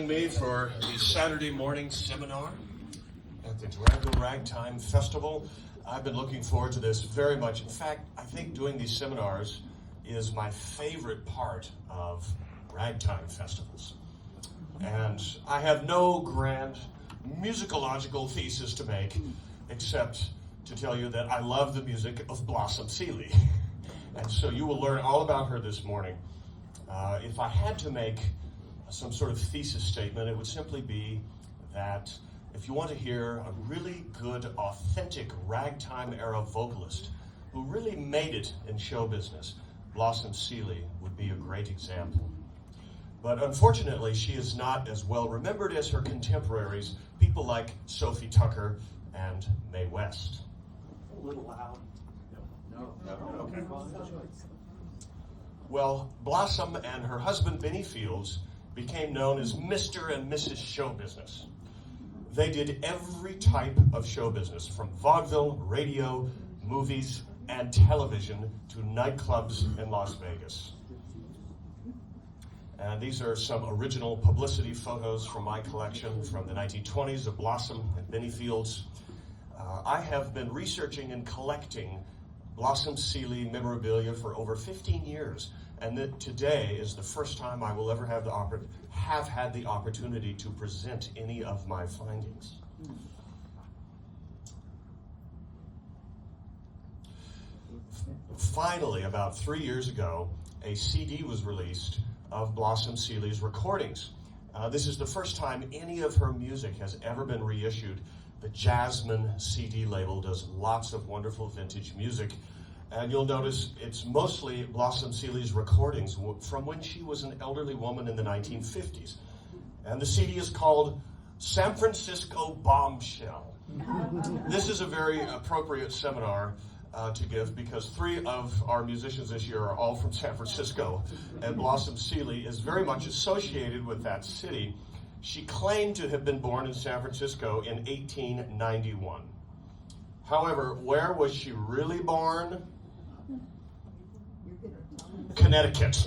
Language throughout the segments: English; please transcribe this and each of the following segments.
Me for the Saturday morning seminar at the Durango Ragtime Festival. I've been looking forward to this very much. In fact, I think doing these seminars is my favorite part of ragtime festivals. And I have no grand musicological thesis to make except to tell you that I love the music of Blossom Seeley. And so you will learn all about her this morning. If I had to make some sort of thesis statement, it would simply be that if you want to hear a really good, authentic ragtime era vocalist who really made it in show business, Blossom Seeley would be a great example. But unfortunately, she is not as well remembered as her contemporaries, people like Sophie Tucker and Mae West. A little loud. No. Okay. Well, Blossom and her husband, Benny Fields, became known as Mr. and Mrs. Show Business. They did every type of show business, from vaudeville, radio, movies, and television to nightclubs in Las Vegas. And these are some original publicity photos from my collection from the 1920s of Blossom and Benny Fields. I have been researching and collecting Blossom Seeley memorabilia for over 15 years, and that today is the first time I will ever have had the opportunity to present any of my findings. Finally, about 3 years ago, a CD was released of Blossom Seeley's recordings. This is the first time any of her music has ever been reissued. The Jasmine CD label does lots of wonderful vintage music, and you'll notice it's mostly Blossom Seeley's recordings from when she was an elderly woman in the 1950s. And the CD is called San Francisco Bombshell. This is a very appropriate seminar to give because 3 of our musicians this year are all from San Francisco, and Blossom Seeley is very much associated with that city. She claimed to have been born in San Francisco in 1891. However, where was she really born? Connecticut.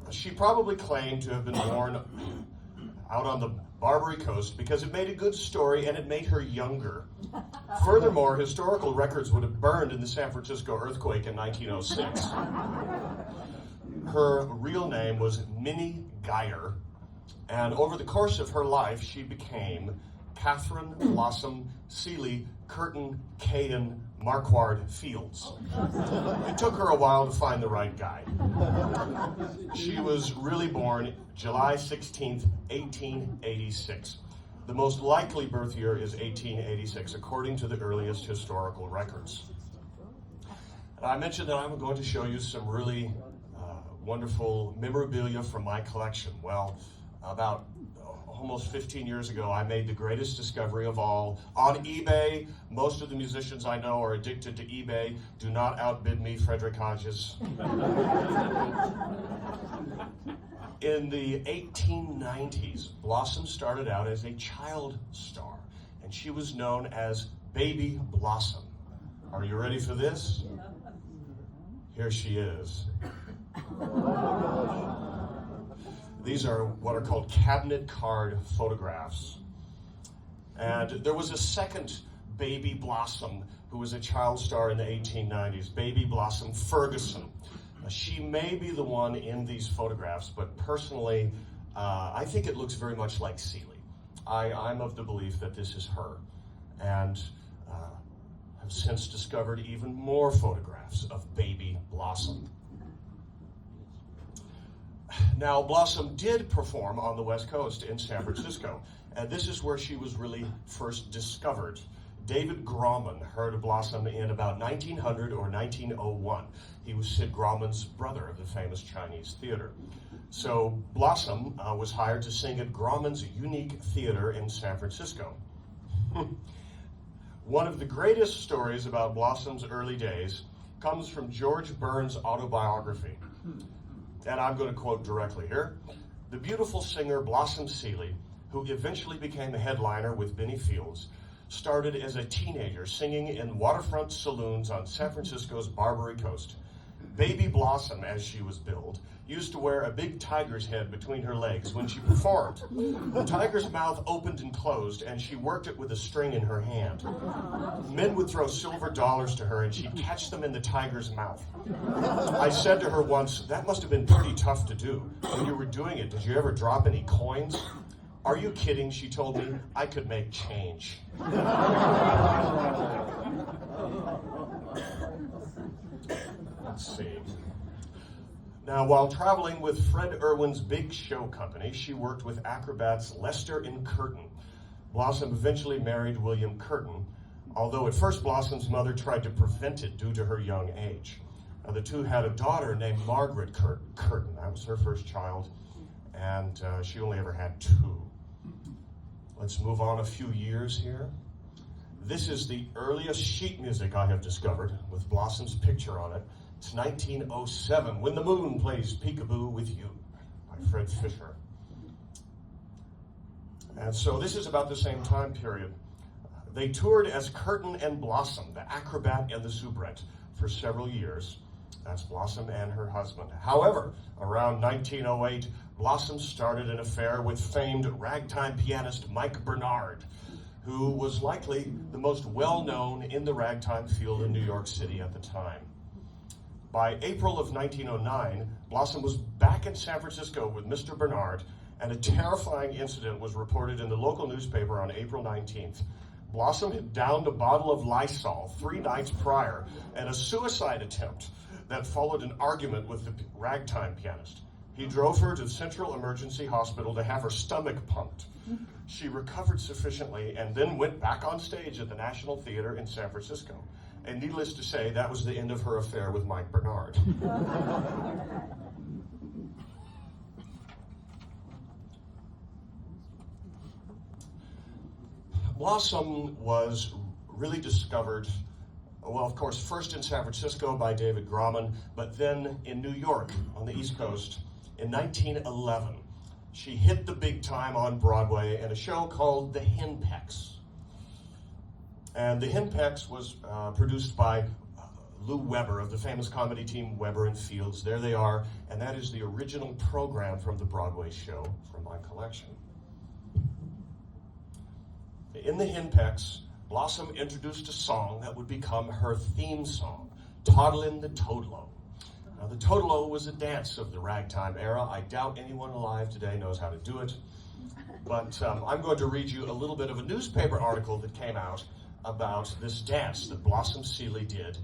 She probably claimed to have been born out on the Barbary Coast because it made a good story and it made her younger. Furthermore, historical records would have burned in the San Francisco earthquake in 1906. Her real name was Minnie Geyer, and over the course of her life, she became Catherine Blossom Seeley Curtin Caden Marquard Fields. It took her a while to find the right guy. She was really born July 16th, 1886. The most likely birth year is 1886, according to the earliest historical records. And I mentioned that I'm going to show you some really wonderful memorabilia from my collection. Well, about almost 15 years ago, I made the greatest discovery of all. On eBay, most of the musicians I know are addicted to eBay. Do not outbid me, Frederick Hodges. In the 1890s, Blossom started out as a child star, and she was known as Baby Blossom. Are you ready for this? Here she is. These are what are called cabinet card photographs. And there was a second Baby Blossom who was a child star in the 1890s, Baby Blossom Ferguson. She may be the one in these photographs, but personally, I think it looks very much like Seeley. I'm of the belief that this is her, and have since discovered even more photographs of Baby Blossom. Now, Blossom did perform on the West Coast in San Francisco, and this is where she was really first discovered. David Grauman heard of Blossom in about 1900 or 1901. He was Sid Grauman's brother of the famous Chinese theater. So Blossom was hired to sing at Grauman's Unique Theater in San Francisco. One of the greatest stories about Blossom's early days comes from George Burns' autobiography. And I'm going to quote directly here. The beautiful singer Blossom Seeley, who eventually became a headliner with Benny Fields, started as a teenager singing in waterfront saloons on San Francisco's Barbary Coast. Baby Blossom, as she was billed, used to wear a big tiger's head between her legs when she performed. The tiger's mouth opened and closed, and she worked it with a string in her hand. Men would throw silver dollars to her, and she'd catch them in the tiger's mouth. I said to her once, "That must have been pretty tough to do. When you were doing it, did you ever drop any coins?" "Are you kidding?" she told me. "I could make change." Let's see. Now, while traveling with Fred Irwin's Big Show Company, she worked with acrobats Lester and Curtin. Blossom eventually married William Curtin, although at first Blossom's mother tried to prevent it due to her young age. Now, the two had a daughter named Margaret Curtin. That was her first child, and she only ever had two. Let's move on a few years here. This is the earliest sheet music I have discovered, with Blossom's picture on it. It's 1907, When the Moon Plays Peekaboo with You, by Fred Fisher. And so this is about the same time period. They toured as Curtin and Blossom, the acrobat and the soubrette, for several years. That's Blossom and her husband. However, around 1908, Blossom started an affair with famed ragtime pianist Mike Bernard, who was likely the most well-known in the ragtime field in New York City at the time. By April of 1909, Blossom was back in San Francisco with Mr. Bernard, and a terrifying incident was reported in the local newspaper on April 19th. Blossom had downed a bottle of Lysol 3 nights prior, and a suicide attempt that followed an argument with the ragtime pianist. He drove her to Central Emergency Hospital to have her stomach pumped. She recovered sufficiently and then went back on stage at the National Theater in San Francisco. And needless to say, that was the end of her affair with Mike Bernard. Blossom was really discovered, well, of course, first in San Francisco by David Grauman, but then in New York on the East Coast in 1911. She hit the big time on Broadway in a show called The Henpecks. And The Henpecks was produced by Lou Weber of the famous comedy team Weber and Fields. There they are, and that is the original program from the Broadway show from my collection. In The Henpecks, Blossom introduced a song that would become her theme song, Toddlin' the Toadlo. Now, the Toadlo was a dance of the ragtime era. I doubt anyone alive today knows how to do it. But I'm going to read you a little bit of a newspaper article that came out about this dance that Blossom Seeley did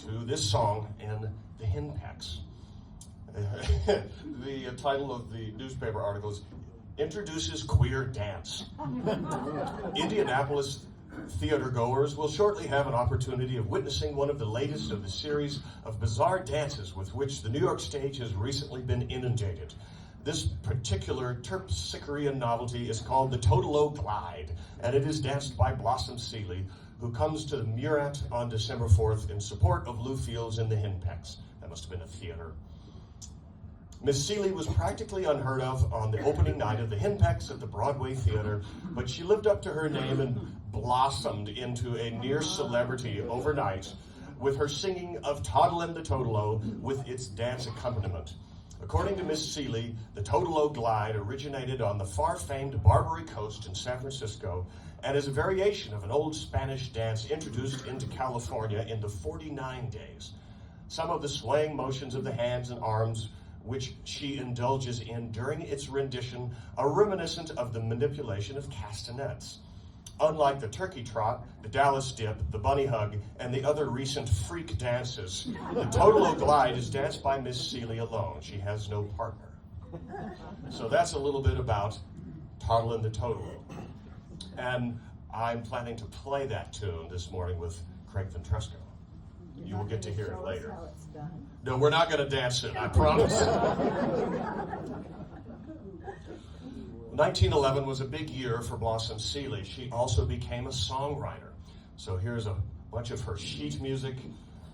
to this song in The Henpecks. The title of the newspaper article is Introduces Queer Dance. Indianapolis theater goers will shortly have an opportunity of witnessing one of the latest of the series of bizarre dances with which the New York stage has recently been inundated. This particular terpsichorean novelty is called the Toadlo Glide, and it is danced by Blossom Seeley, who comes to the Murat on December 4th in support of Lou Fields and the Henpecks. That must have been a theater. Miss Seeley was practically unheard of on the opening night of the Henpecks at the Broadway Theater, but she lived up to her name and blossomed into a near celebrity overnight with her singing of Toddlin' the Toadlo with its dance accompaniment. According to Miss Seeley, the Toadlo Glide originated on the far-famed Barbary Coast in San Francisco and is a variation of an old Spanish dance introduced into California in the 49 days. Some of the swaying motions of the hands and arms which she indulges in during its rendition are reminiscent of the manipulation of castanets. Unlike the turkey trot, the Dallas dip, the bunny hug, and the other recent freak dances, the Toadlo Glide is danced by Miss Seeley alone. She has no partner. So that's a little bit about Toddlin' the Toadlo. And I'm planning to play that tune this morning with Craig Ventresco. You will get to hear it later. No, we're not going to dance it, I promise. 1911 was a big year for Blossom Seeley. She also became a songwriter. So here's a bunch of her sheet music.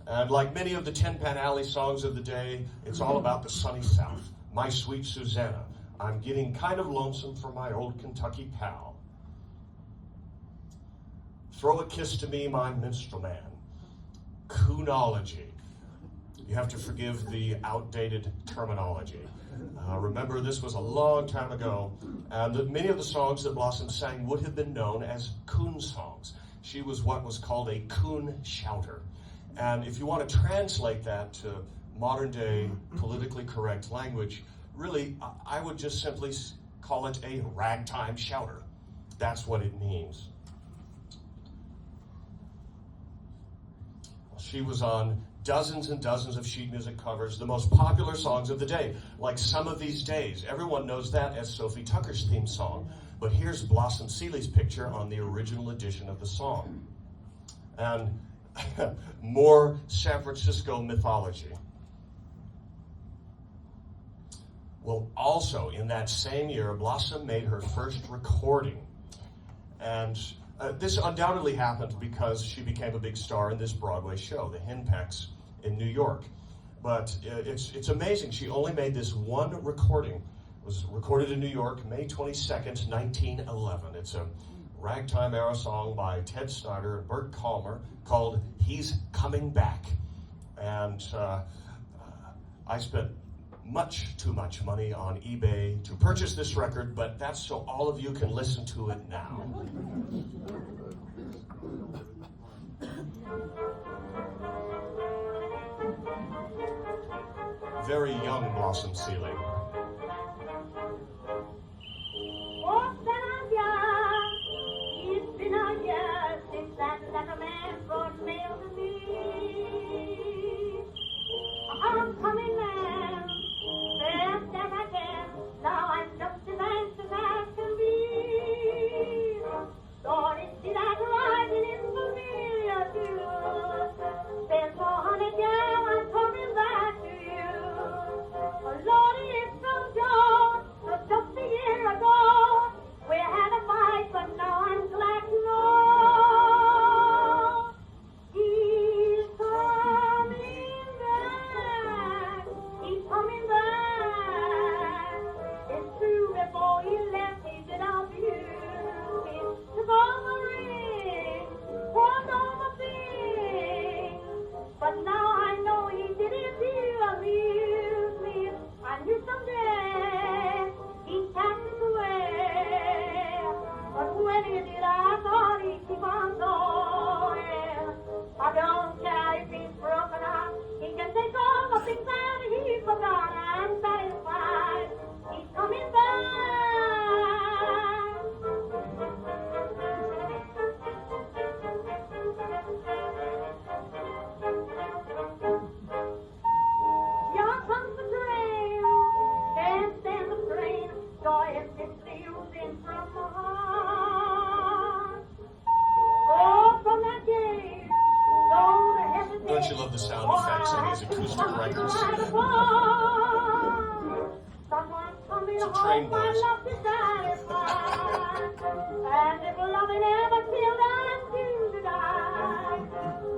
And like many of the Tin Pan Alley songs of the day, it's all about the sunny South. My sweet Susanna, I'm getting kind of lonesome for my old Kentucky pal. Throw a kiss to me, my minstrel man. Coonology. You have to forgive the outdated terminology. Remember, this was a long time ago, and many of the songs that Blossom sang would have been known as coon songs. She was what was called a coon shouter. And if you want to translate that to modern day politically correct language, really, I would just simply call it a ragtime shouter. That's what it means. She was on dozens and dozens of sheet music covers, the most popular songs of the day, like Some of These Days. Everyone knows that as Sophie Tucker's theme song. But here's Blossom Seeley's picture on the original edition of the song. And more San Francisco mythology. Well, also in that same year, Blossom made her first recording. And this undoubtedly happened because she became a big star in this Broadway show, The Henpecks, in New York. But it's amazing. She only made this one recording. It was recorded in New York, May 22nd, 1911. It's a ragtime era song by Ted Snyder and Bert Calmer called He's Coming Back. And I spent much too much money on eBay to purchase this record, but that's so all of you can listen to it now. Very young Blossom Seeley. It's been a year since that letter man brought mail to me. I'm coming man, best as I can. Now I'm just as anxious as can be. Lord, it's that rising in familiar too. There's 400 years I'm coming back to you. Oh, Lord, it's from Joe, just a year ago. We had a fight, but now I'm glad to know he's coming back. He's coming back. It's true, before he left, he did our view. He took all the ring, pawned all the things. But now I know he did it to amuse me. I knew someday he'd pass away. But when he did, I thought he'd keep on going. I don't care if he's broken up. He can take all the things that he forgot. I'm satisfied. He's coming back. Here comes the train. Can't stand the strain. Joy is simply oozing from my heart. Oh, from that day, though the hesitation. Don't you love the sound effects on these acoustic records? Someone's coming It's a home, train my voice. love is satisfied. And if loving ever killed, I'm doomed to die.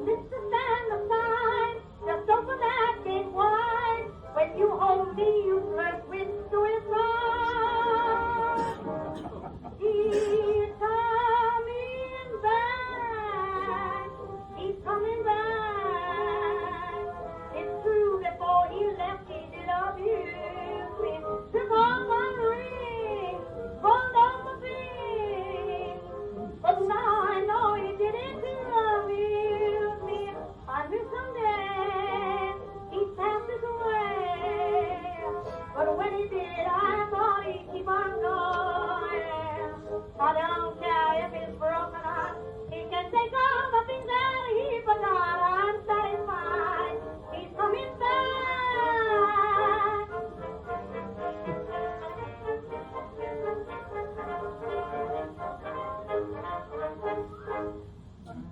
Mr. Stand aside, just open that gate wide. When you hold me, you flirt with suicide. He's coming back. He's coming back. It's true, before he left, he did abuse me. Took all my rings, pulled all the things. But now I know he did it to abuse me. I knew someday he'd pass this away. But when he did, I thought he'd keep on going. I don't care if he's broken heart. He can take all the things that he forgot. I'm satisfied. He's coming back.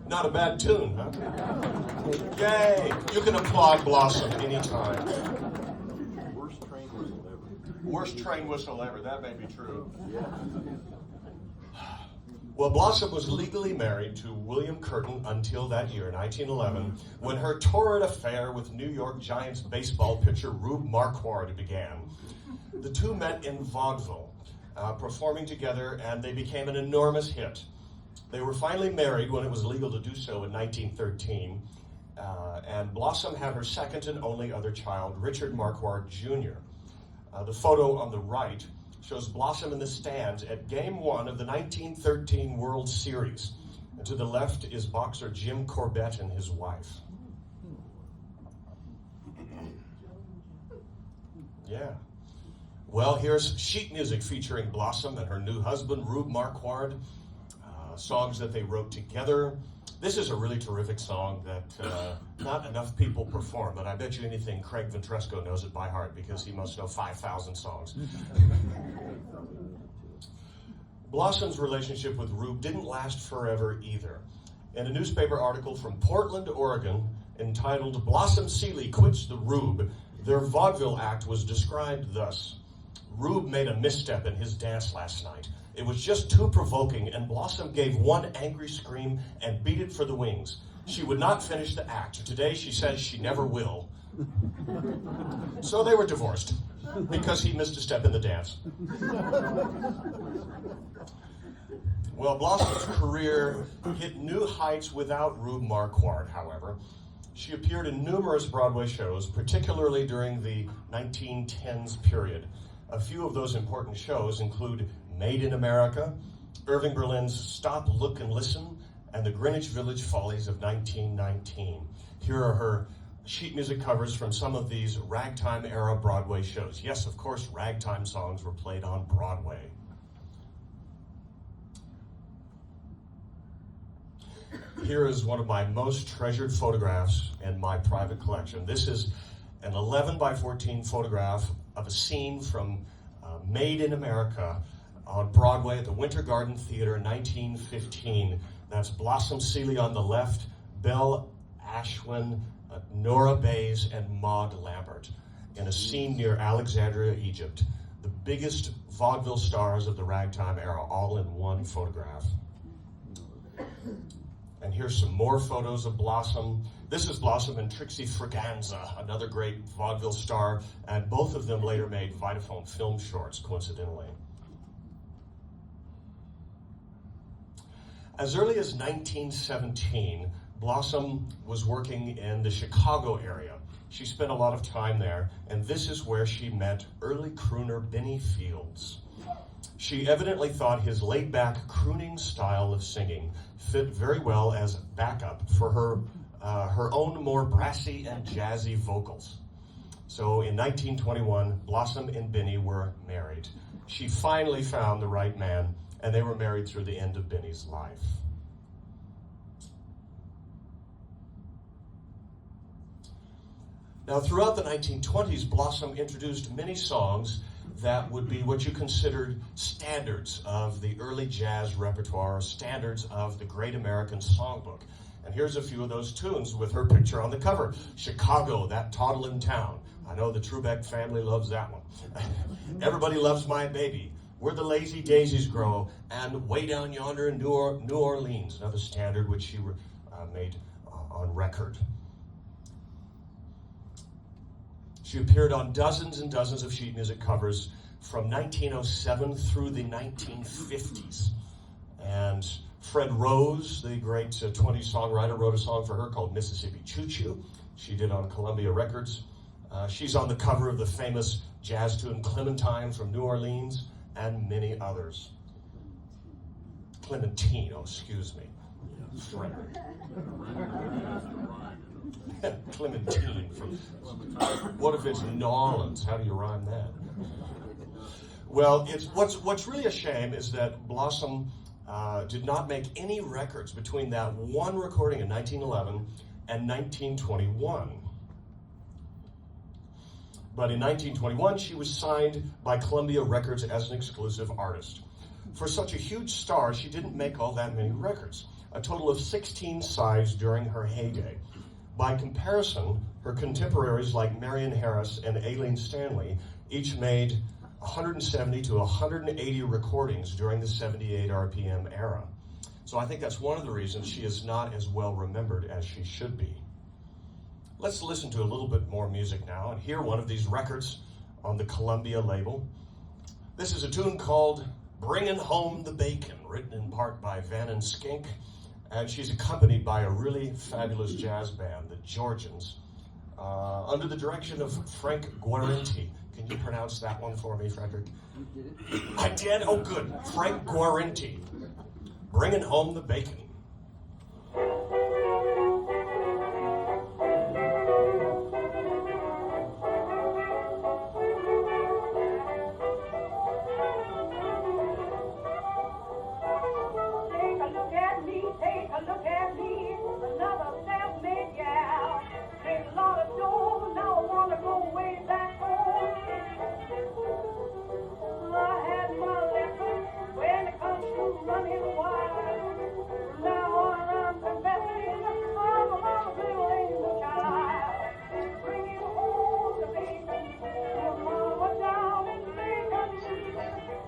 Not a bad tune, huh? Yay! You can applaud Blossom anytime. Worst train whistle ever. Worst train whistle ever, that may be true. Well, Blossom was legally married to William Curtin until that year, 1911, when her torrid affair with New York Giants baseball pitcher Rube Marquardt began. The two met in vaudeville, performing together, and they became an enormous hit. They were finally married when it was legal to do so in 1913, And Blossom had her second and only other child, Richard Marquardt Jr. The photo on the right shows Blossom in the stands at Game 1 of the 1913 World Series. And to the left is boxer Jim Corbett and his wife. Yeah. Well, here's sheet music featuring Blossom and her new husband, Rube Marquardt. Songs that they wrote together. This is a really terrific song that not enough people perform, but I bet you anything Craig Ventresco knows it by heart because he must know 5,000 songs. Blossom's relationship with Rube didn't last forever either. In a newspaper article from Portland, Oregon, entitled "Blossom Seeley Quits the Rube," their vaudeville act was described thus: "Rube made a misstep in his dance last night. It was just too provoking, and Blossom gave one angry scream and beat it for the wings. She would not finish the act. Today she says she never will." So they were divorced because he missed a step in the dance. Well, Blossom's career hit new heights without Rube Marquardt, however. She appeared in numerous Broadway shows, particularly during the 1910s period. A few of those important shows include Made in America, Irving Berlin's Stop, Look, and Listen, and the Greenwich Village Follies of 1919. Here are her sheet music covers from some of these Ragtime-era Broadway shows. Yes, of course, ragtime songs were played on Broadway. Here is one of my most treasured photographs in my private collection. This is an 11 by 14 photograph of a scene from Made in America on Broadway at the Winter Garden Theater, 1915. That's Blossom Seeley on the left, Belle Ashwin, Nora Bayes, and Maud Lambert in a scene near Alexandria, Egypt. The biggest vaudeville stars of the ragtime era, all in one photograph. And here's some more photos of Blossom. This is Blossom and Trixie Fraganza, another great vaudeville star, and both of them later made Vitaphone film shorts, coincidentally. As early as 1917, Blossom was working in the Chicago area. She spent a lot of time there, and this is where she met early crooner Benny Fields. She evidently thought his laid-back crooning style of singing fit very well as backup for her own more brassy and jazzy vocals. So in 1921, Blossom and Benny were married. She finally found the right man, and they were married through the end of Benny's life. Now, throughout the 1920s, Blossom introduced many songs that would be what you considered standards of the early jazz repertoire, standards of the Great American Songbook. And here's a few of those tunes with her picture on the cover. Chicago, That Toddlin' Town. I know the Trubeck family loves that one. Everybody Loves My Baby, Where the Lazy Daisies Grow, and Way Down Yonder in New Orleans, another standard which she made on record. She appeared on dozens and dozens of sheet music covers from 1907 through the 1950s. And Fred Rose, the great 20s songwriter, wrote a song for her called Mississippi Choo Choo. She did on Columbia Records. She's on the cover of the famous jazz tune Clementine from New Orleans, and many others. Clementine, oh, excuse me. Fred. Clementine from, what if it's New Orleans? How do you rhyme that? Well, what's really a shame is that Blossom did not make any records between that one recording in 1911 and 1921. But in 1921, she was signed by Columbia Records as an exclusive artist. For such a huge star, she didn't make all that many records, a total of 16 sides during her heyday. By comparison, her contemporaries like Marion Harris and Aileen Stanley each made 170 to 180 recordings during the 78 RPM era. So I think that's one of the reasons she is not as well remembered as she should be. Let's listen to a little bit more music now and hear one of these records on the Columbia label. This is a tune called Bringin' Home the Bacon, written in part by Van and Skink and she's accompanied by a really fabulous jazz band, the Georgians, under the direction of Frank Guarenti. Can you pronounce that one for me, Frederick? You did it? I did? Oh, good. Frank Guarenti, bringing home the bacon. Take a look at me, another self-made gal. Made a lot of dough, now I wanna go way back home. I had my liquor when it comes to running wild. Now on I'm confessing, I'm a mama's little angel child. Bringing home the bacon, your mama down in Macon.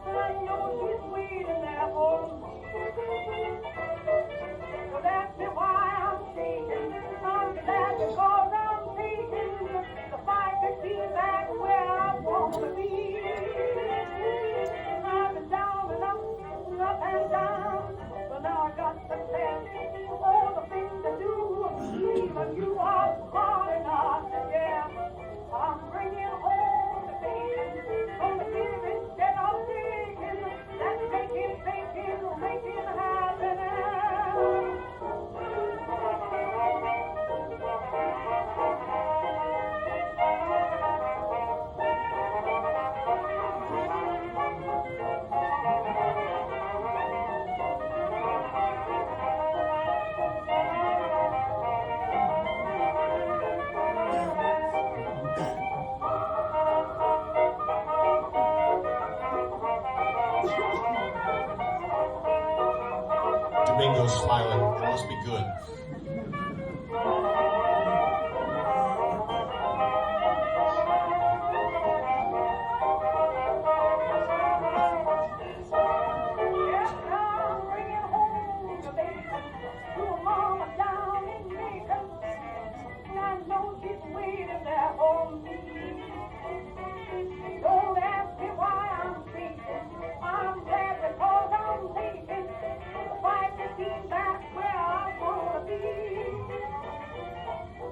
I know she's waiting there for me. So that's me why I'm shaking. I'm glad because I'm taking the 515 back where I want to be. I've been down and up and down, but now I got to tell all the things to do. Even you are smart enough, yeah. I'm bringing home the bacon, gonna give it instead of taking. That's making happen. Domingo's smiling. It must be good. Yes, I'm bringing home the bacon to a mama down in Macon. I know she's waiting there for me. Don't ask me why I'm thinking. I'm glad because I'm taking the 515 back where I wanna be.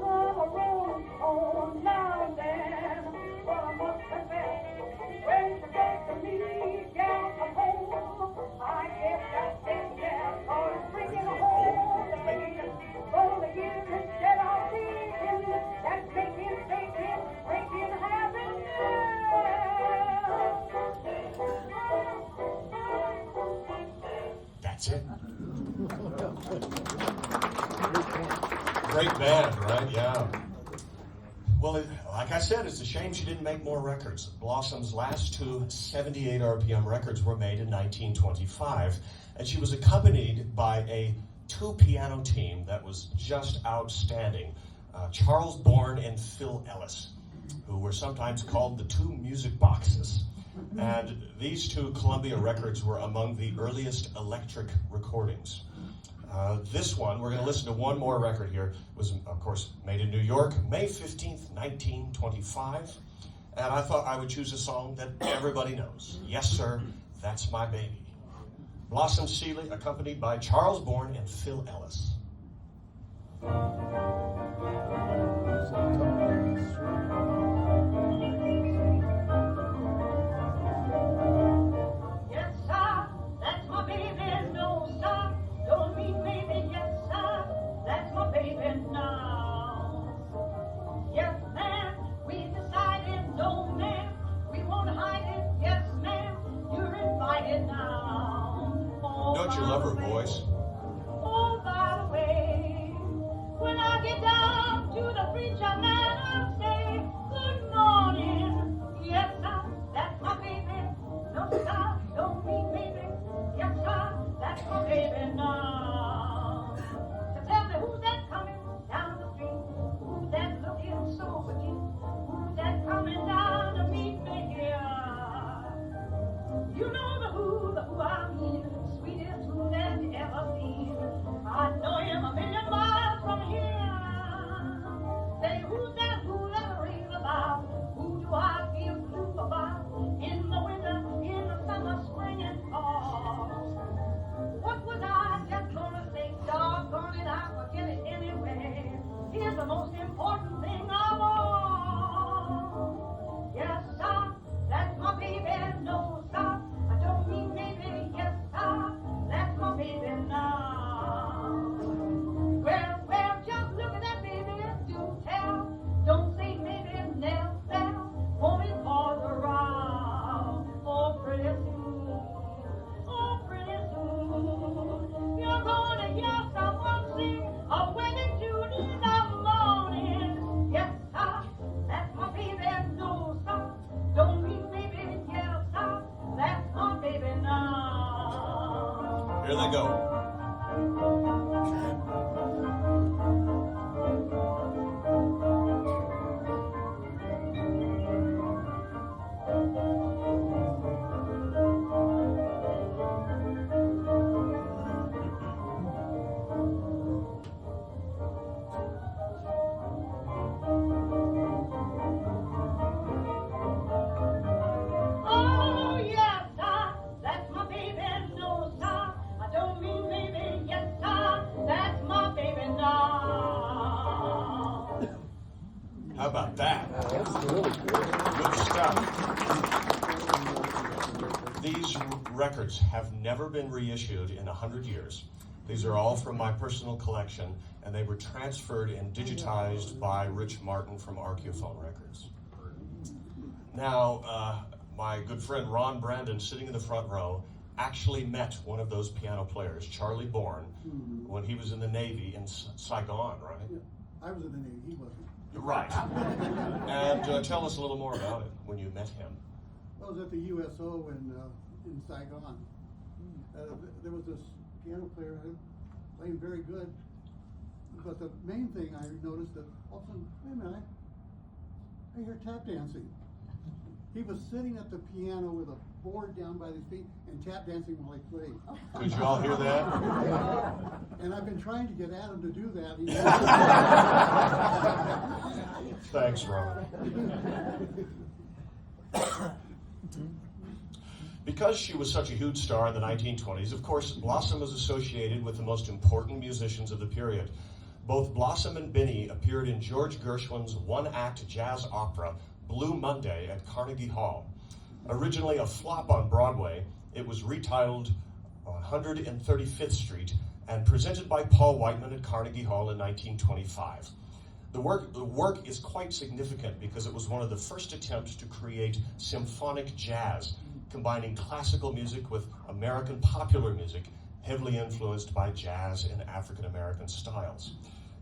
I'm a rolling stone now and then, but I must confess, when she gets to me, gal, come home. I guess that's it, yeah, 'cause bringing home the bacon, gonna give instead of taking. That's breaking habits. That's it. Great band, right? Yeah. Well, like I said, it's a shame she didn't make more records. Blossom's last two 78 RPM records were made in 1925, and she was accompanied by a two-piano team that was just outstanding. Charles Bourne and Phil Ellis, who were sometimes called the two music boxes. And these two Columbia records were among the earliest electric recordings. This one, we're going to listen to one more record here, was, of course, made in New York, May 15th, 1925. And I thought I would choose a song that everybody knows. Yes, sir, that's my baby. Blossom Seeley, accompanied by Charles Bourne and Phil Ellis. Yes, sir, that's my baby. No, sir, don't mean maybe. Yes, sir, that's my baby now. Yes, ma'am, we decided. No, ma'am, we won't hide it. Yes, ma'am, you're invited now. Oh, Don't you love her by the way. voice? Oh, by the way, when I get down to the preacher man, I'll say, good morning. Yes, sir, that's my baby. No, sir, don't mean maybe. Yes, sir, that's my baby now. So tell me who's that coming down the street? Who's that looking so petite? Who's that coming down to meet me here? You know the who I mean, sweetest who that ever Here they go. Oh, yes, sir, that's my baby, no, sir. I don't mean baby, yes, sir, that's my baby now. How about that? Good stuff. These records have never been reissued in 100 years. These are all from my personal collection, and they were transferred and digitized by Rich Martin from Archaeophone Records. Now, my good friend Ron Brandon, sitting in the front row, actually met one of those piano players, Charlie Bourne, when he was in the Navy in Saigon, right? Yeah, I was in the Navy, he wasn't. Right. And tell us a little more about it when you met him. I was at the USO in Saigon. There was this piano player playing very good, but the main thing I noticed that all of a sudden, wait a minute, I hear tap dancing. He was sitting at the piano with a board down by his feet and tap dancing while he played. Did you all hear that? And I've been trying to get Adam to do that. Thanks, Ron. Because she was such a huge star in the 1920s, of course, Blossom was associated with the most important musicians of the period. Both Blossom and Benny appeared in George Gershwin's one-act jazz opera, Blue Monday, at Carnegie Hall. Originally a flop on Broadway, it was retitled 135th Street and presented by Paul Whiteman at Carnegie Hall in 1925. The work is quite significant because it was one of the first attempts to create symphonic jazz, combining classical music with American popular music, heavily influenced by jazz and African American styles.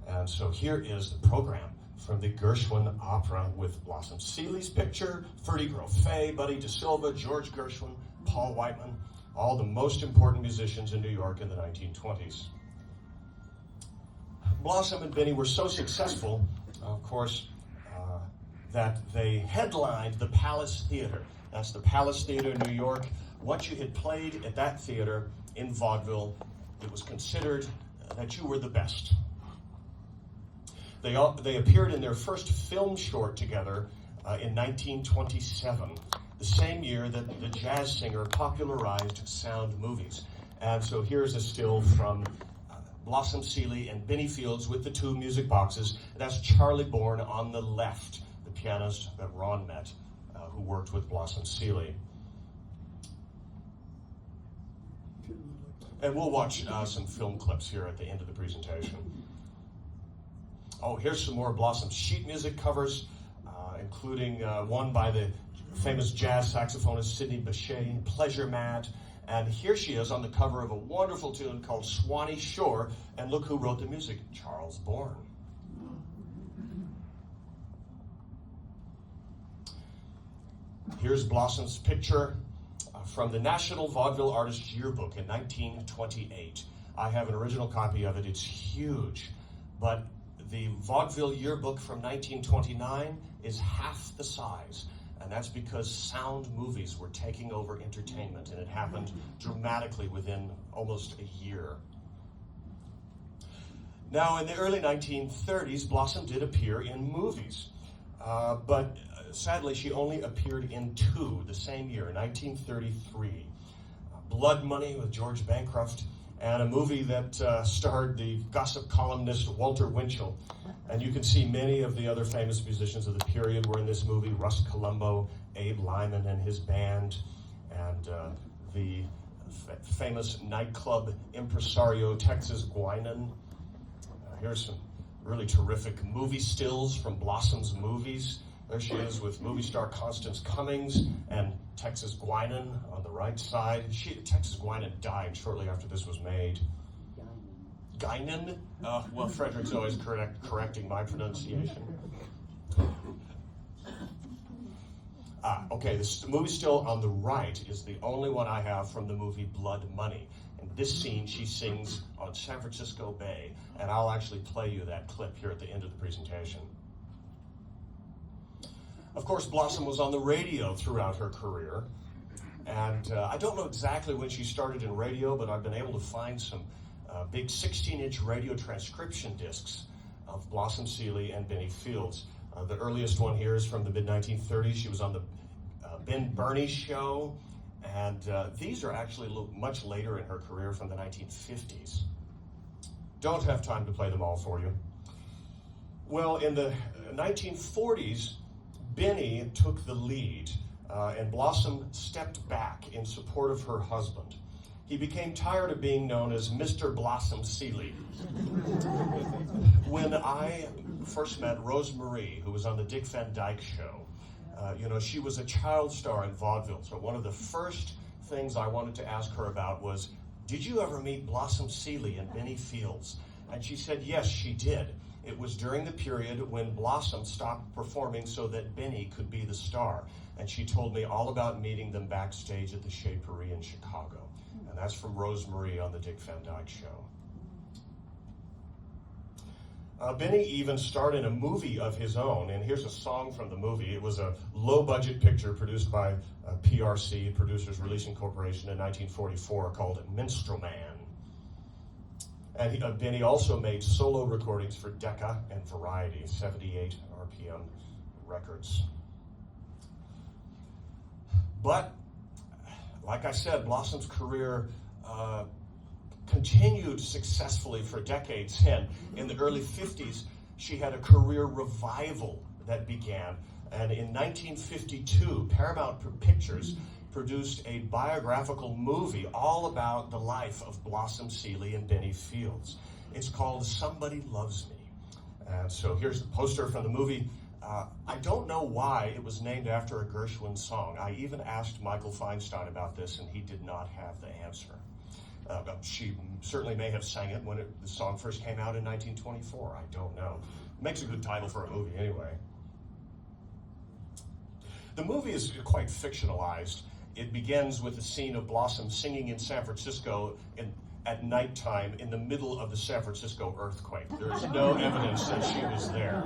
And so here is the program from the Gershwin opera with Blossom Seeley's picture, Ferdy Grofé, Buddy DeSilva, George Gershwin, Paul Whiteman, all the most important musicians in New York in the 1920s. Blossom and Benny were so successful, of course, that they headlined the Palace Theater. That's the Palace Theater in New York. Once you had played at that theater in vaudeville, it was considered that you were the best. They appeared in their first film short together in 1927, the same year that the jazz singer popularized sound movies. And so here's a still from Blossom Seeley and Benny Fields with the two music boxes. That's Charlie Bourne on the left, the pianist that Ron met, who worked with Blossom Seeley. And we'll watch some film clips here at the end of the presentation. Oh, here's some more Blossom sheet music covers, including one by the famous jazz saxophonist Sidney Bechet, Pleasure Mad. And here she is on the cover of a wonderful tune called Swanee Shore. And look who wrote the music, Charles Bourne. Here's Blossom's picture from the National Vaudeville Artists Yearbook in 1928. I have an original copy of it. It's huge. But the Vaudeville Yearbook from 1929 is half the size. And that's because sound movies were taking over entertainment, and it happened dramatically within almost a year. Now, in the early 1930s, Blossom did appear in movies, but sadly, she only appeared in two the same year, 1933. Blood Money with George Bancroft, and a movie that starred the gossip columnist Walter Winchell. And you can see many of the other famous musicians of the period were in this movie: Russ Columbo, Abe Lyman and his band, and the famous nightclub impresario Texas Guinan. Here's some really terrific movie stills from Blossom's movies. There she is with movie star Constance Cummings and Texas Guinan on the right side. Texas Guinan died shortly after this was made. Guinan? Well, Frederick's always correcting my pronunciation. Okay, this movie still on the right is the only one I have from the movie Blood Money. In this scene, she sings on San Francisco Bay, and I'll actually play you that clip here at the end of the presentation. Of course, Blossom was on the radio throughout her career, and I don't know exactly when she started in radio, but I've been able to find some big 16-inch radio transcription discs of Blossom Seeley and Benny Fields. The earliest one here is from the mid-1930s. She was on the Ben Burney Show, and these are actually much later in her career, from the 1950s. Don't have time to play them all for you. Well, in the 1940s, Benny took the lead, and Blossom stepped back in support of her husband. He became tired of being known as Mr. Blossom Seeley. When I first met Rose Marie, who was on the Dick Van Dyke Show, she was a child star in vaudeville. So one of the first things I wanted to ask her about was, did you ever meet Blossom Seeley and Benny Fields? And she said, yes, she did. It was during the period when Blossom stopped performing so that Benny could be the star. And she told me all about meeting them backstage at the Chez Paris in Chicago. And that's from Rose Marie on the Dick Van Dyke Show. Benny even starred in a movie of his own, and here's a song from the movie. It was a low-budget picture produced by PRC, Producers Releasing Corporation, in 1944, called Minstrel Man. And Benny also made solo recordings for Decca and Variety, 78 RPM records. But, like I said, Blossom's career continued successfully for decades, and in the early 50s, she had a career revival that began. And in 1952, Paramount Pictures produced a biographical movie all about the life of Blossom Seeley and Benny Fields. It's called Somebody Loves Me. And so here's the poster from the movie. I don't know why it was named after a Gershwin song. I even asked Michael Feinstein about this, and he did not have the answer. She certainly may have sang it when the song first came out in 1924. I don't know. Makes a good title for a movie anyway. The movie is quite fictionalized. It begins with a scene of Blossom singing in San Francisco at nighttime in the middle of the San Francisco earthquake. There is no evidence that she was there.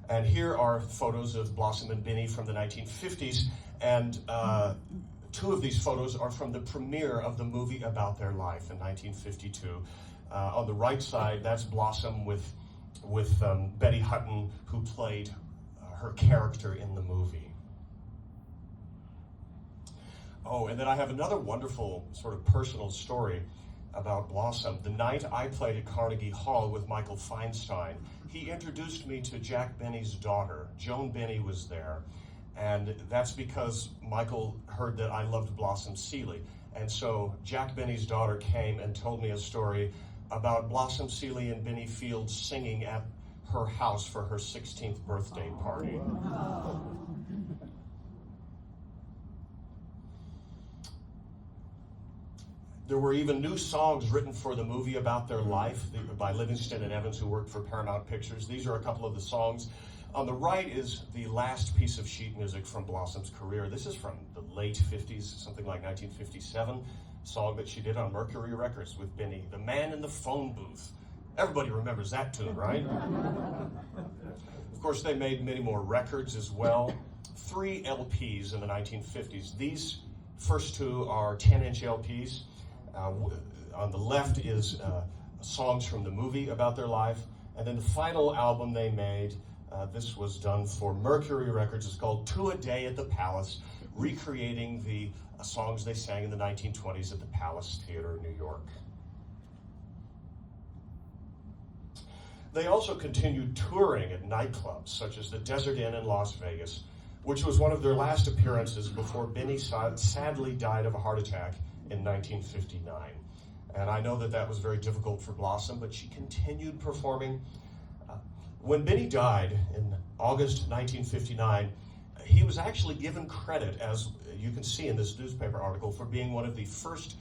And here are photos of Blossom and Benny from the 1950s, and two of these photos are from the premiere of the movie about their life in 1952. On the right side, that's Blossom with Betty Hutton, who played her character in the movie. Oh, and then I have another wonderful sort of personal story about Blossom. The night I played at Carnegie Hall with Michael Feinstein, he introduced me to Jack Benny's daughter. Joan Benny was there, and that's because Michael heard that I loved Blossom Seeley. And so Jack Benny's daughter came and told me a story about Blossom Seeley and Benny Fields singing at her house for her 16th birthday party. There were even new songs written for the movie about their life by Livingston and Evans, who worked for Paramount Pictures. These are a couple of the songs. On the right is the last piece of sheet music from Blossom's career. This is from the late 50s, something like 1957, a song that she did on Mercury Records with Benny, The Man in the Phone Booth. Everybody remembers that tune, right? Of course, they made many more records as well. 3 LPs in the 1950s. These first two are 10-inch LPs. On the left is songs from the movie about their life. And then the final album they made, this was done for Mercury Records. It's called 2 a Day at the Palace, recreating the songs they sang in the 1920s at the Palace Theater in New York. They also continued touring at nightclubs, such as the Desert Inn in Las Vegas, which was one of their last appearances before Benny sadly died of a heart attack in 1959. And I know that that was very difficult for Blossom, but she continued performing. When Benny died in August 1959, he was actually given credit, as you can see in this newspaper article, for being one of the first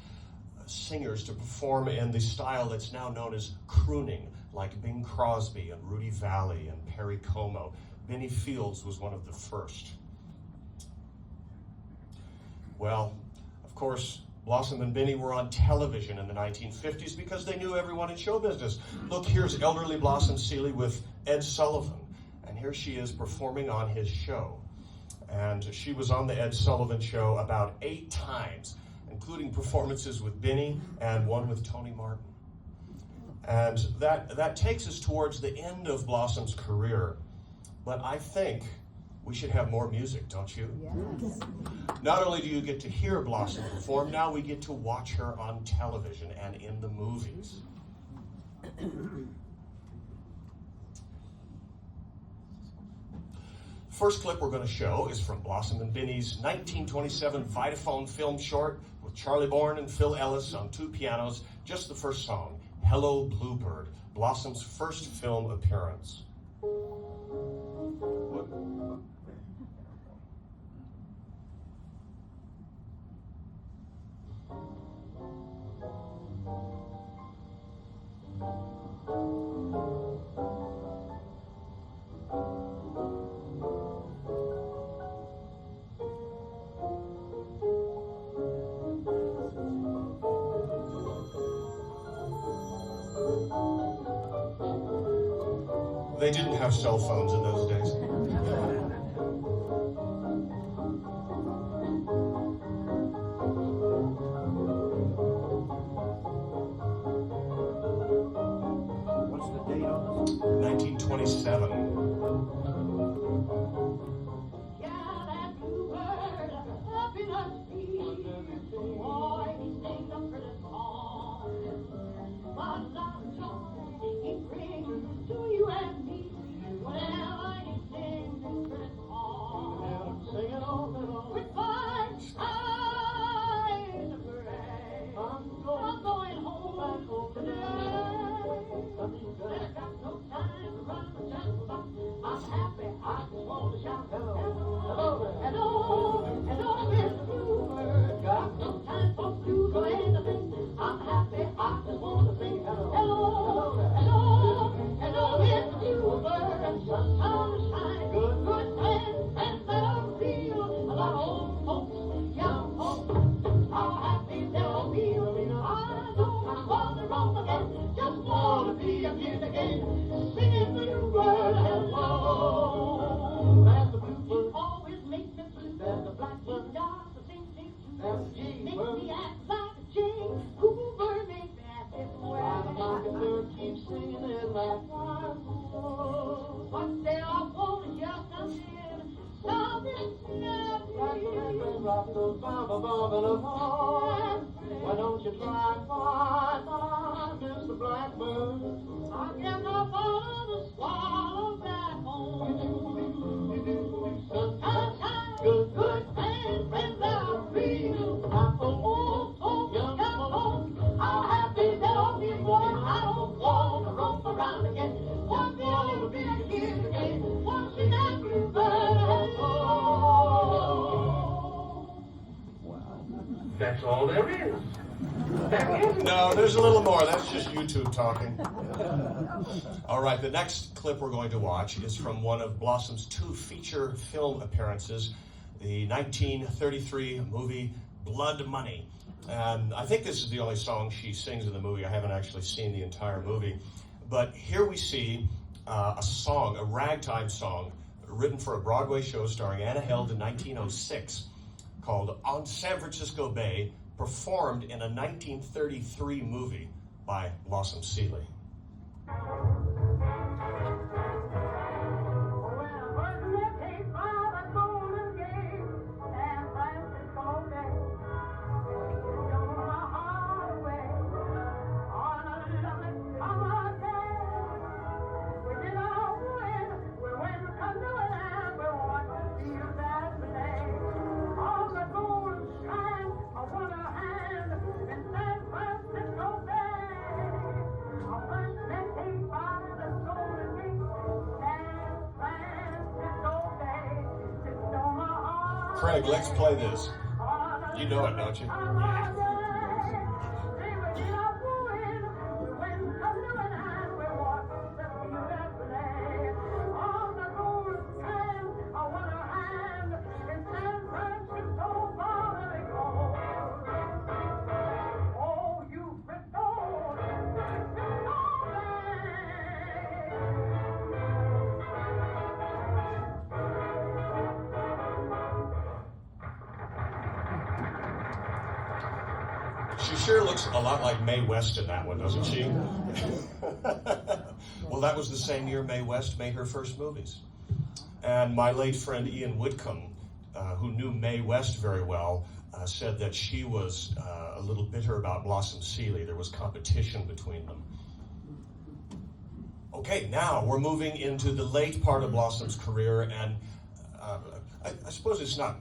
singers to perform in the style that's now known as crooning, like Bing Crosby and Rudy Valley and Perry Como. Benny Fields was one of the first. Well, of course, Blossom and Benny were on television in the 1950s because they knew everyone in show business. Look, here's elderly Blossom Seeley with Ed Sullivan, and here she is performing on his show. And she was on the Ed Sullivan Show about 8 times, including performances with Benny and one with Tony Martin. And that takes us towards the end of Blossom's career. But I think we should have more music, don't you? Yes. Not only do you get to hear Blossom perform, now we get to watch her on television and in the movies. First clip we're going to show is from Blossom and Benny's 1927 Vitaphone film short with Charlie Bourne and Phil Ellis on 2 pianos, just the first song, Hello Bluebird, Blossom's first film appearance. They didn't have cell phones in those days. What's the date on this? 1927. Yeah, that bluebird up in the sea. Boy, he sings a pretty song. But a lot of joy he brings to you and me. Whenever he sings this pretty song. Sing it on and on. With my eyes to pray. I'm going home today. There's got no time to run the chance about. I'm happy, I just want to shout hello, hello, hello, hello, Mr. Bluebird. Got no time for blues or anything. I'm happy, I just want to sing hello, hello, hello, hello, Mr. Bluebird. Sunshine, good friends, and that'll feel a lot of old folks, young folks. How happy they'll feel. I don't want to roam again, just want to be a kid again, singing Bluebird, hello. That's the bluebird. Always makes me blue. That's the blackbird. He does the things they do. That's the Makes jaybird. me act like a jay. Bluebird makes me act this way. Why the mockingbird keeps singing it like But still I want to hear something snappy. rock those ba-ba-ba-ba-ba-ba. Why don't you try Mr. Blackbird? I cannot follow the swallow back home. Sunshine, good friends are real. Old folks come home. How happy they'll be, boy. I don't want to roam around again. Want to be a kid again. Want to see that bluebird. That's all there is. No, there's a little more. That's just YouTube talking. All right, the next clip we're going to watch is from one of Blossom's 2 feature film appearances, the 1933 movie Blood Money. And I think this is the only song she sings in the movie. I haven't actually seen the entire movie. But here we see a song, a ragtime song, written for a Broadway show starring Anna Held in 1906, called On San Francisco Bay, performed in a 1933 movie by Blossom Seeley. Craig, let's play this. You know it, don't you? She sure looks a lot like Mae West in that one, doesn't she? Well, that was the same year Mae West made her first movies. And my late friend Ian Whitcomb, who knew Mae West very well, said that she was a little bitter about Blossom Seeley. There was competition between them. Okay, now we're moving into the late part of Blossom's career, and I suppose it's not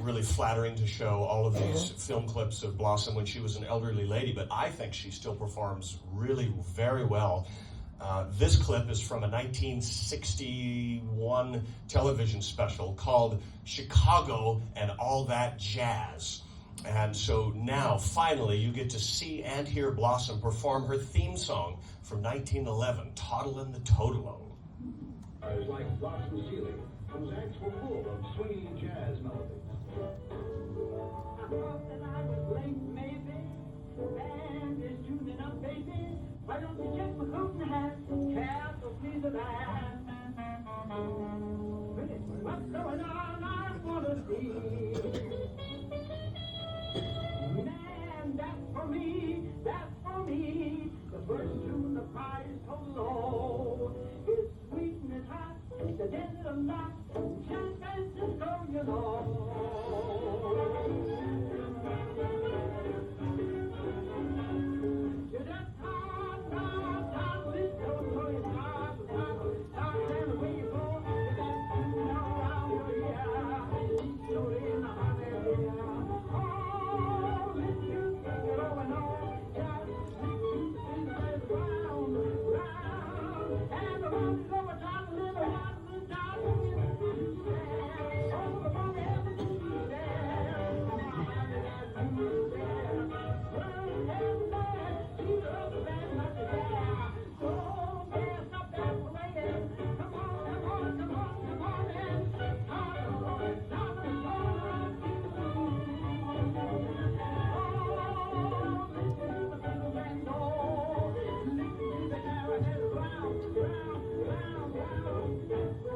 really flattering to show all of these film clips of Blossom when she was an elderly lady, but I think she still performs really very well. This clip is from a 1961 television special called Chicago and All That Jazz. And so now, finally, you get to see and hear Blossom perform her theme song from 1911, Toddlin' the Totalo. Stars like Blossom Seeley, whose acts were full of swinging jazz melodies. I thought that I was late, maybe. Band is tuning up, baby. Why don't you check my coat and hat? Careful, please, the band. What's going on? I wanna see. Man, that's for me. That's for me. The first tune, the prize so low. It's sweet and it's hot. The desert of not. San Francisco, you know. You just talk, this don't know you talk, and away you go. You got to know around your ear. She's slowly in the heart of the air. Oh, let you think it over and over. Just make you spin the red round, round, and around you go.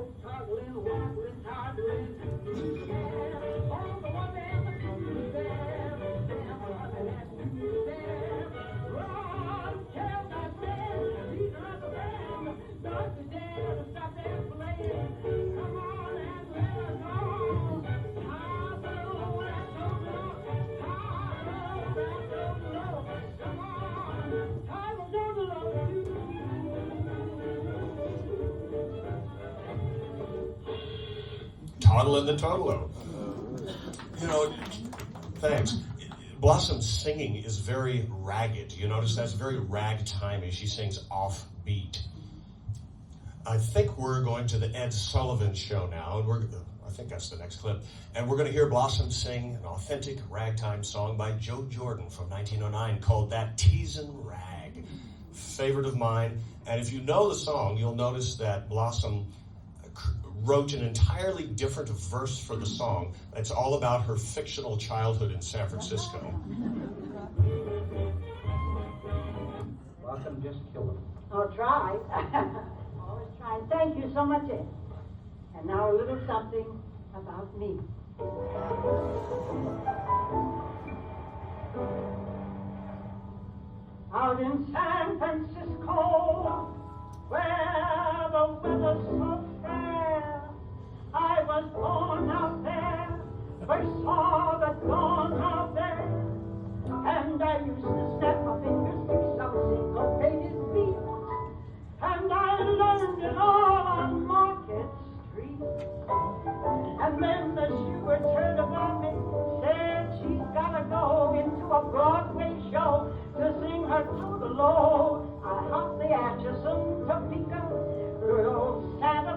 It's hot, little hot, little hot. Toddlin' the Totalo. You know, thanks. Blossom's singing is very ragged. You notice that's very ragtimey. She sings offbeat. I think we're going to the Ed Sullivan Show now, and I think that's the next clip. And we're going to hear Blossom sing an authentic ragtime song by Joe Jordan from 1909 called That Teasin' Rag. Favorite of mine. And if you know the song, you'll notice that Blossom wrote an entirely different verse for the song. It's all about her fictional childhood in San Francisco. Blossom just killed him. Oh, try. Always try. Thank you so much, Ed. And now a little something about me. Out in San Francisco, where the weather's so fair, I was born out there, first saw the dawn out there, and I used to snap my fingers to some syncopated beat, and I learned it all on Market Street. And then the steward turned upon me, said she's gotta go into a Broadway show to sing her to the low. I hopped the Atchison, Topeka, good old Santa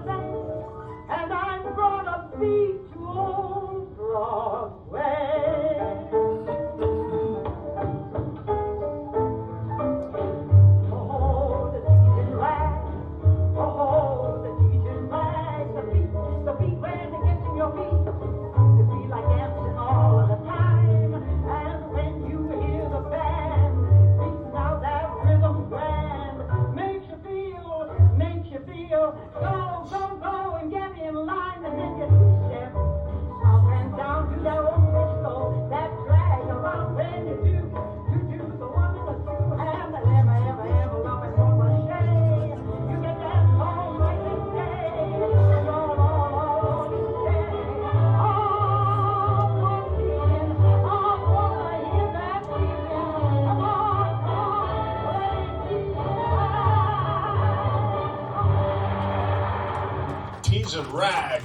Keys and Rag,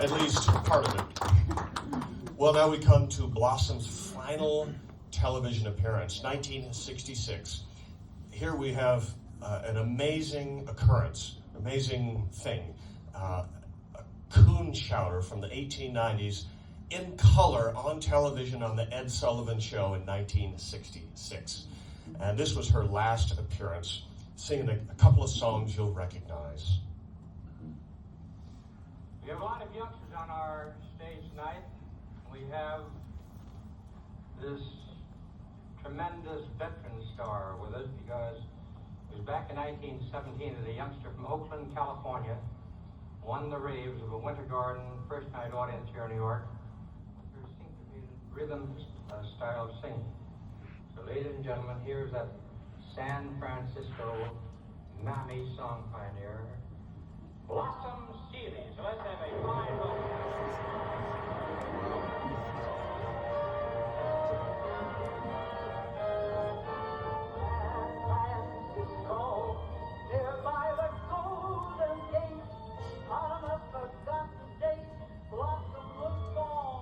at least part of it. Well, now we come to Blossom's final television appearance, 1966. Here we have an amazing occurrence, amazing thing. A coon shouter from the 1890s in color on television on the Ed Sullivan Show in 1966. And this was her last appearance, singing a couple of songs you'll recognize. We have a lot of youngsters on our stage tonight. We have this tremendous veteran star with us because it was back in 1917 that a youngster from Oakland, California, won the raves of a Winter Garden first night audience here in New York with her syncopated rhythm style of singing. So ladies and gentlemen, here's that San Francisco mammy song pioneer, Blossom Seeley. So let's have a fine welcome.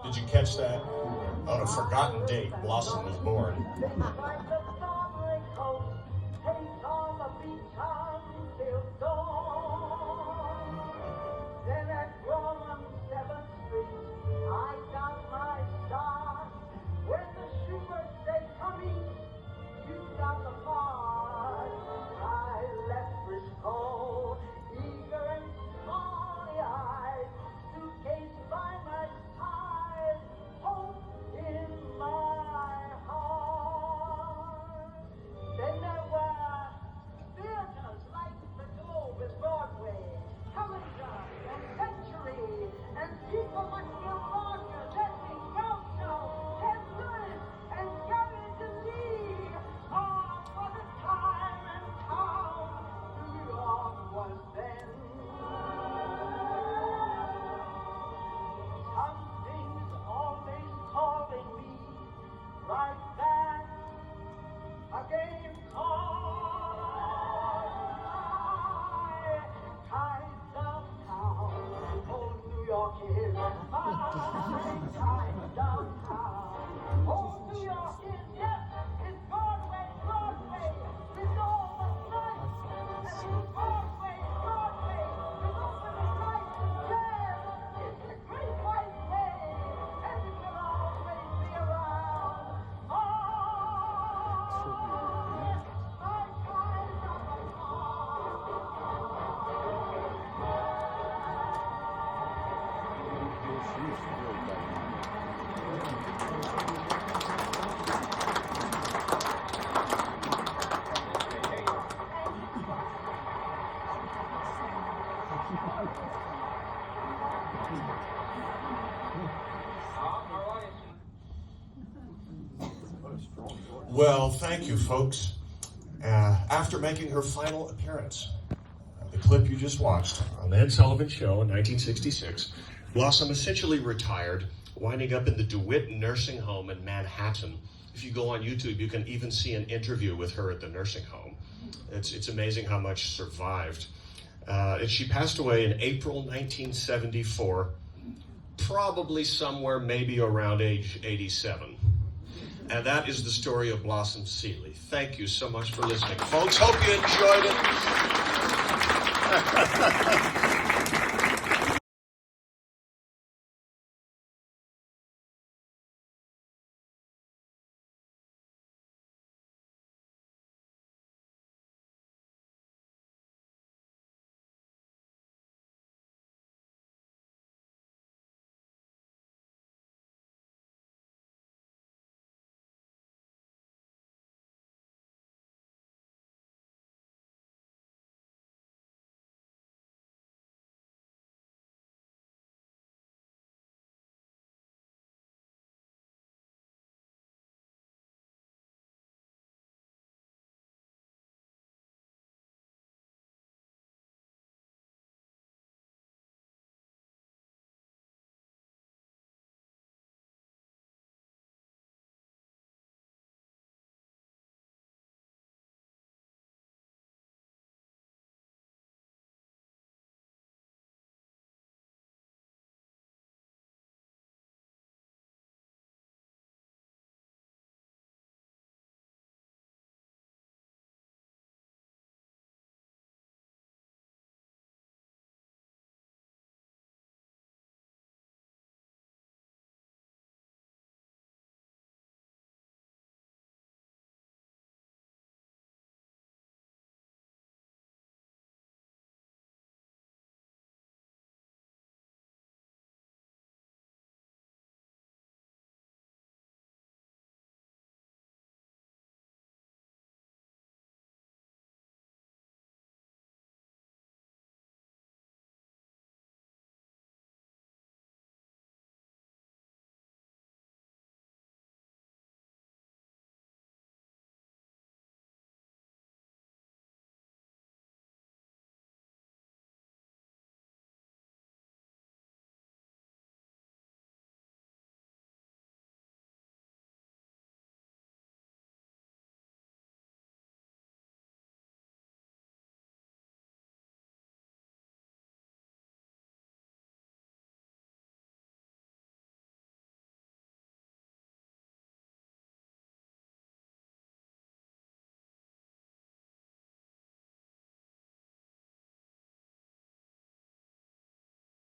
Did you catch that? On a forgotten date, Blossom was born. Well, thank you, folks. After making her final appearance, the clip you just watched on the Ed Sullivan Show in 1966, Blossom essentially retired, winding up in the DeWitt nursing home in Manhattan. If you go on YouTube, you can even see an interview with her at the nursing home. It's amazing how much survived. And she passed away in April 1974, probably somewhere maybe around age 87. And that is the story of Blossom Seeley. Thank you so much for listening, folks. Hope you enjoyed it.